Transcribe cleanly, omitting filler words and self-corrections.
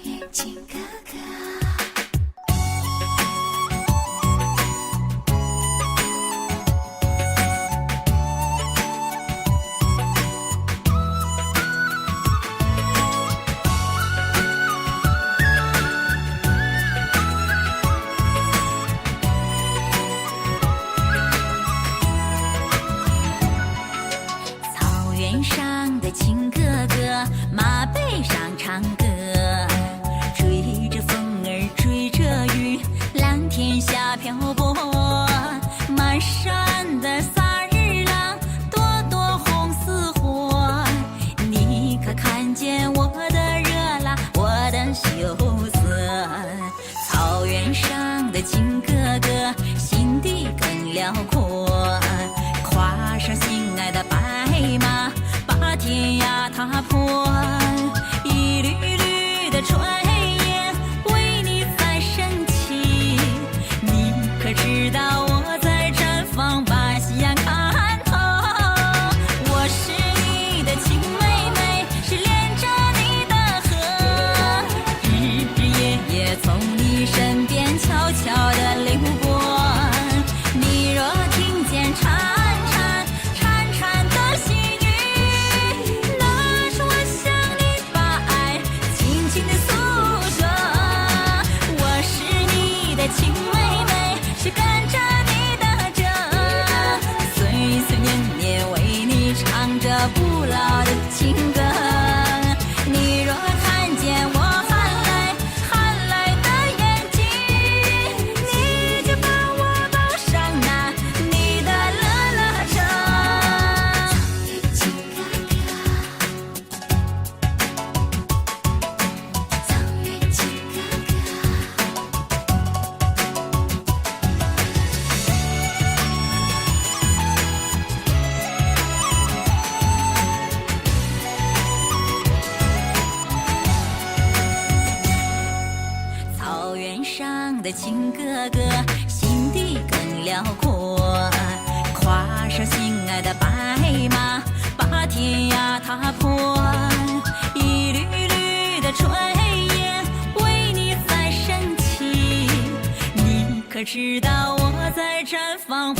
园情哥哥。草原上的情哥哥，马背上唱歌，追着风儿追着雨，蓝天下漂泊。满山的萨日朗，朵朵红似火。你可看见我的热辣，我的羞涩？草原上的情哥哥，心地更辽阔。跨上心爱的白马，把天涯踏破。一缕缕的炊烟为你在升起，你可知道我在毡房把夕阳看透？我是你的亲妹妹，是连着你的河，日日夜夜从你身边悄悄地流过。你若听见潺潺的细雨，那是我向你把爱轻轻地诉说。我是你的亲妹妹，是跟着你的辙，岁岁年年为你唱着不老的情歌。你若看见我含泪的眼睛，你就把我抱上那你的乐乐车。草原情哥哥。草原上的情哥哥，心地更辽阔。跨上心爱的白马，把天涯踏破。一缕缕的炊烟为你在升起，你可知道我在毡房